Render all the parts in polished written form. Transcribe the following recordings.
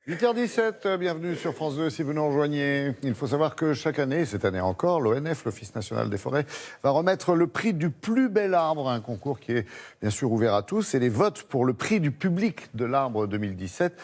8h17, bienvenue sur France 2 si vous nous rejoignez. Il faut savoir que chaque année, cette année encore, l'ONF, l'Office national des forêts, va remettre le prix du plus bel arbre, un concours qui est bien sûr ouvert à tous. Et les votes pour le prix du public de l'arbre 2017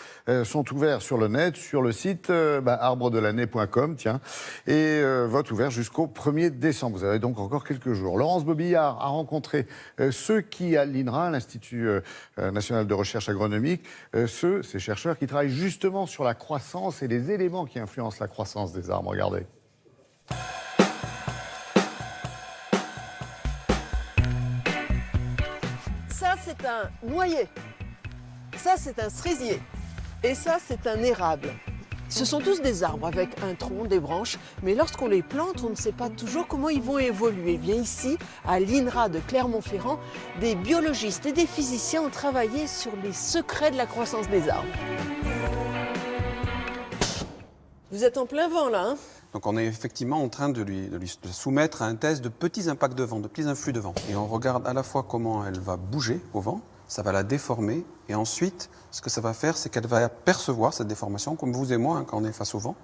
sont ouverts sur le net, sur le site arbredelannée.com, tiens. Et vote ouvert jusqu'au 1er décembre. Vous avez donc encore quelques jours. Laurence Bobillard a rencontré ceux qui, à l'INRA, l'Institut national de recherche agronomique, ces chercheurs qui travaillent justement sur la croissance et les éléments qui influencent la croissance des arbres. Regardez. Ça, c'est un noyer. Ça, c'est un cerisier. Et ça, c'est un érable. Ce sont tous des arbres avec un tronc, des branches, mais lorsqu'on les plante, on ne sait pas toujours comment ils vont évoluer. Eh bien ici, à l'INRA de Clermont-Ferrand, des biologistes et des physiciens ont travaillé sur les secrets de la croissance des arbres. Vous êtes en plein vent là, hein? Donc on est effectivement en train de lui soumettre à un test de petits impacts de vent, de petits influx de vent. Et on regarde à la fois comment elle va bouger au vent, ça va la déformer, et ensuite, ce que ça va faire, c'est qu'elle va percevoir cette déformation, comme vous et moi, quand on est face au vent,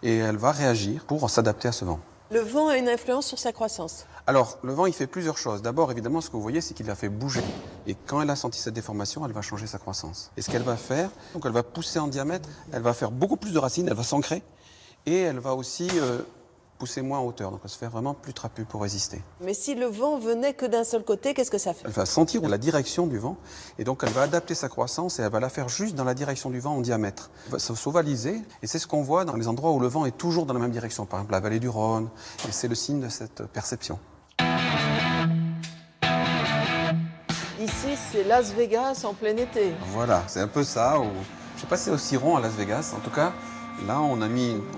et elle va réagir pour s'adapter à ce vent. Le vent a une influence sur sa croissance. Alors, le vent, il fait plusieurs choses. D'abord, évidemment, ce que vous voyez, c'est qu'il la fait bouger. Et quand elle a senti cette déformation, elle va changer sa croissance. Et ce qu'elle va faire, donc elle va pousser en diamètre, elle va faire beaucoup plus de racines, elle va s'ancrer, et elle va aussi pousser moins en hauteur. Donc elle va se faire vraiment plus trapue pour résister. Mais si le vent venait que d'un seul côté, qu'est-ce que ça fait? Elle va sentir la direction du vent, et donc elle va adapter sa croissance, et elle va la faire juste dans la direction du vent en diamètre. Elle va s'ovaliser, et c'est ce qu'on voit dans les endroits où le vent est toujours dans la même direction. Par exemple, la vallée du Rhône, et c'est le signe de cette perception. Ici, c'est Las Vegas en plein été. Voilà, c'est un peu ça. Je ne sais pas si c'est aussi rond à Las Vegas. En tout cas, là, on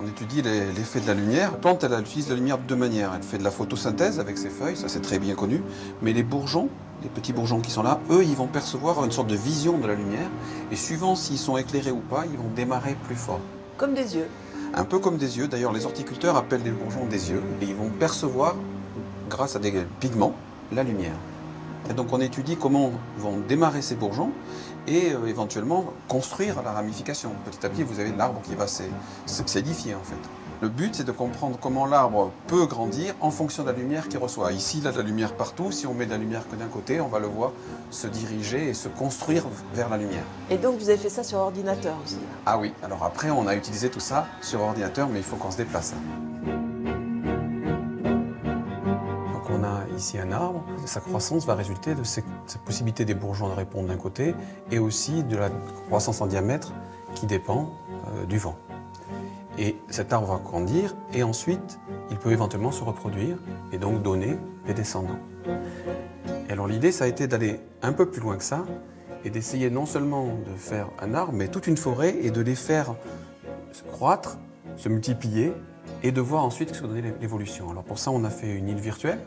étudie l'effet de la lumière. La plante, elle utilise la lumière de deux manières. Elle fait de la photosynthèse avec ses feuilles, ça c'est très bien connu. Mais les bourgeons, les petits bourgeons qui sont là, eux, ils vont percevoir une sorte de vision de la lumière. Et suivant s'ils sont éclairés ou pas, ils vont démarrer plus fort. Comme des yeux. Un peu comme des yeux. D'ailleurs, les horticulteurs appellent les bourgeons des yeux. Et ils vont percevoir, grâce à des pigments, la lumière. Et donc on étudie comment vont démarrer ces bourgeons et éventuellement construire la ramification. Petit à petit, vous avez l'arbre qui va s'édifier en fait. Le but, c'est de comprendre comment l'arbre peut grandir en fonction de la lumière qu'il reçoit. Ici, il a de la lumière partout. Si on met de la lumière que d'un côté, on va le voir se diriger et se construire vers la lumière. Et donc vous avez fait ça sur ordinateur aussi? Ah oui, alors après, on a utilisé tout ça sur ordinateur, mais il faut qu'on se déplace. On a ici un arbre, sa croissance va résulter de cette possibilité des bourgeons de répondre d'un côté et aussi de la croissance en diamètre qui dépend du vent. Et cet arbre va grandir et ensuite il peut éventuellement se reproduire et donc donner des descendants. Et alors l'idée ça a été d'aller un peu plus loin que ça et d'essayer non seulement de faire un arbre mais toute une forêt et de les faire croître, se multiplier et de voir ensuite ce que donnait l'évolution. Alors pour ça on a fait une île virtuelle.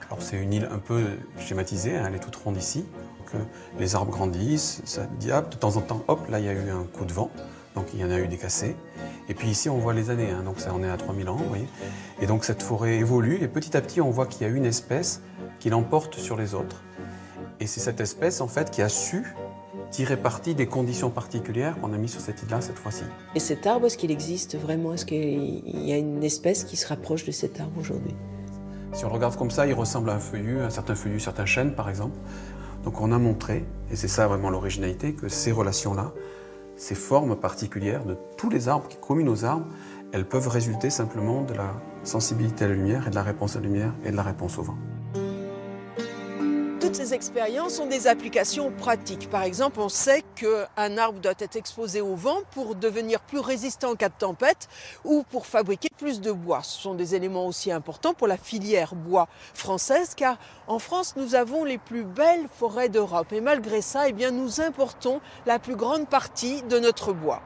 Alors c'est une île un peu schématisée, hein, elle est toute ronde ici. Donc, les arbres grandissent, ça diable, de temps en temps, hop, là il y a eu un coup de vent, donc il y en a eu des cassés. Et puis ici on voit les années, hein, donc ça, on est à 3000 ans, vous voyez. Et donc cette forêt évolue et petit à petit on voit qu'il y a une espèce qui l'emporte sur les autres. Et c'est cette espèce en fait qui a su tirer parti des conditions particulières qu'on a mis sur cette île-là cette fois-ci. Et cet arbre, est-ce qu'il existe vraiment? Est-ce qu'il y a une espèce qui se rapproche de cet arbre aujourd'hui? Si on le regarde comme ça, il ressemble à un certain feuillu, certains chênes par exemple. Donc on a montré, et c'est ça vraiment l'originalité, que ces relations-là, ces formes particulières de tous les arbres qui communent aux arbres, elles peuvent résulter simplement de la sensibilité à la lumière et de la réponse à la lumière et de la réponse au vent. Toutes ces expériences ont des applications pratiques. Par exemple, on sait qu'un arbre doit être exposé au vent pour devenir plus résistant en cas de tempête ou pour fabriquer plus de bois. Ce sont des éléments aussi importants pour la filière bois française, car en France, nous avons les plus belles forêts d'Europe. Et malgré ça, eh bien, nous importons la plus grande partie de notre bois.